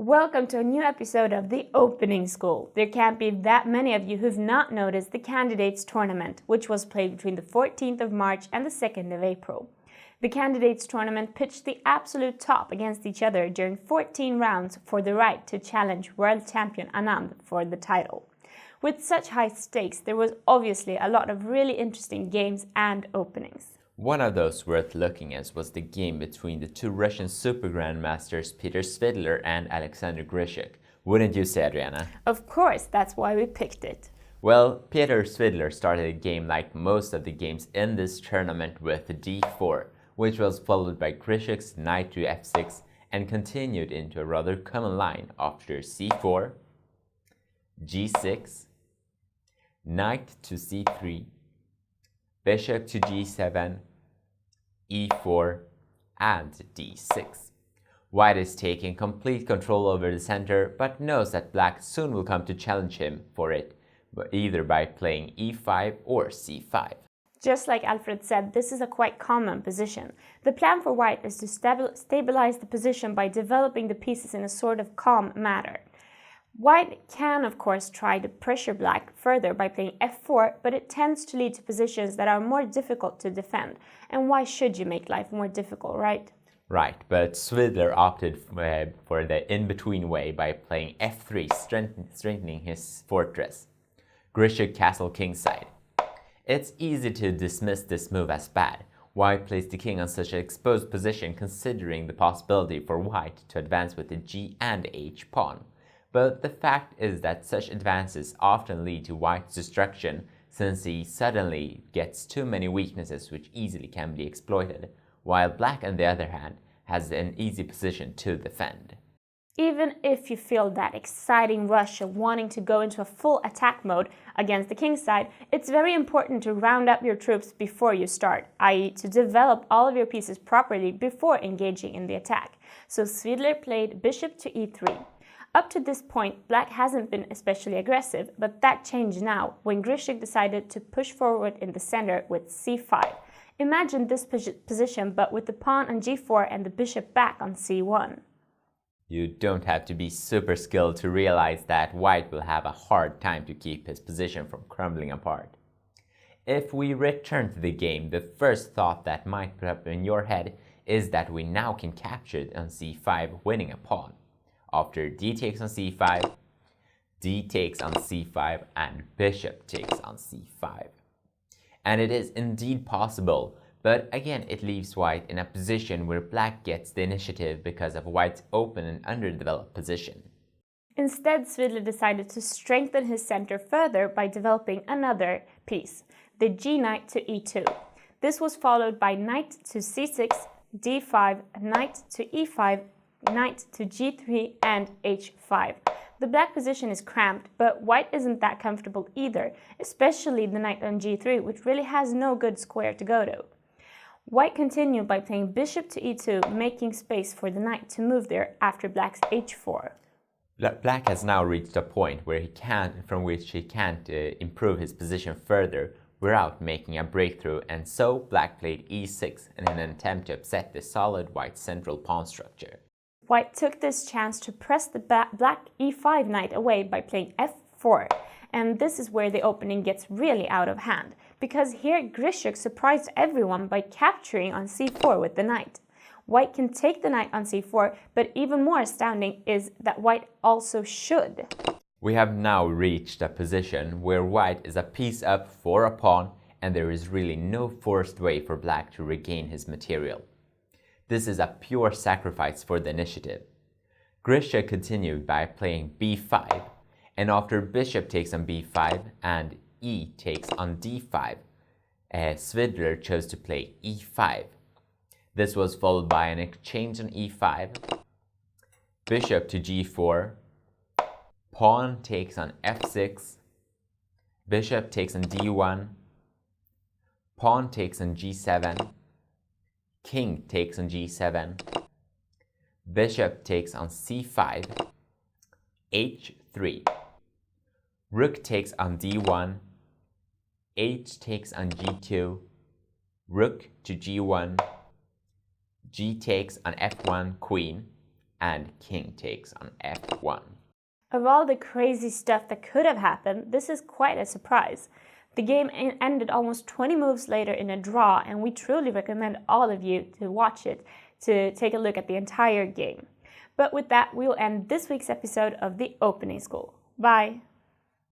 Welcome to a new episode of The Opening School. There can't be that many of you who've not noticed the Candidates Tournament, which was played between the 14th of March and the 2nd of April. The Candidates Tournament pitched the absolute top against each other during 14 rounds for the right to challenge world champion Anand for the title. With such high stakes, there was obviously a lot of really interesting games and openings. One of those worth looking at was the game between the two Russian super grandmasters Peter Svidler and Alexander Grischuk. Wouldn't you say, Adriana? Of course, that's why we picked it. Well, Peter Svidler started the game like most of the games in this tournament with d4, which was followed by Grischuk's knight to f6 and continued into a rather common line after c4, g6, knight to c3, bishop to g7, e4, and d6. White is taking complete control over the center, but knows that black soon will come to challenge him for it, either by playing e5 or c5. Just like Alfred said, this is a quite common position. The plan for white is to stabilize the position by developing the pieces in a sort of calm manner. White can, of course, try to pressure black further by playing f4, but it tends to lead to positions that are more difficult to defend. And why should you make life more difficult, right? Right, but Svidler opted for the in-between way by playing f3, strengthening his fortress. Grischuk castle kingside. It's easy to dismiss this move as bad. White placed the king on such an exposed position considering the possibility for white to advance with the g and h pawn. But the fact is that such advances often lead to white's destruction since he suddenly gets too many weaknesses which easily can be exploited, while black on the other hand has an easy position to defend. Even if you feel that exciting rush of wanting to go into a full attack mode against the king's side, it's very important to round up your troops before you start, i.e. to develop all of your pieces properly before engaging in the attack. So Svidler played bishop to e3. Up to this point, black hasn't been especially aggressive, but that changed now when Grischuk decided to push forward in the center with c5. Imagine this position but with the pawn on g4 and the bishop back on c1. You don't have to be super skilled to realize that white will have a hard time to keep his position from crumbling apart. If we return to the game, the first thought that might pop up in your head is that we now can capture it on c5, winning a pawn. After d takes on c5, d takes on c5, and bishop takes on c5. And it is indeed possible, but again it leaves white in a position where black gets the initiative because of white's open and underdeveloped position. Instead, Svidler decided to strengthen his center further by developing another piece, the g-knight to e2. This was followed by knight to c6, d5, knight to e5, knight to g3 and h5. The black position is cramped, but white isn't that comfortable either, especially the knight on g3, which really has no good square to go to. White continued by playing bishop to e2, making space for the knight to move there after black's h4. Black has now reached a point where from which he can't improve his position further without making a breakthrough, and so black played e6 in an attempt to upset the solid white central pawn structure. White took this chance to press the black e5 knight away by playing f4, and this is where the opening gets really out of hand, because here Grischuk surprised everyone by capturing on c4 with the knight. White can take the knight on c4, but even more astounding is that white also should. We have now reached a position where white is a piece up for a pawn, and there is really no forced way for black to regain his material. This is a pure sacrifice for the initiative. Grischuk continued by playing b5, and after bishop takes on b5 and e takes on d5, Svidler chose to play e5. This was followed by an exchange on e5, bishop to g4, pawn takes on f6, bishop takes on d1, pawn takes on g7, king takes on g7, bishop takes on c5, h3, rook takes on d1, h takes on g2, rook to g1, g takes on f1 queen, and king takes on f1. Of all the crazy stuff that could have happened, this is quite a surprise. The game ended almost 20 moves later in a draw, and we truly recommend all of you to watch it, to take a look at the entire game. But with that, we will end this week's episode of the Opening School. Bye!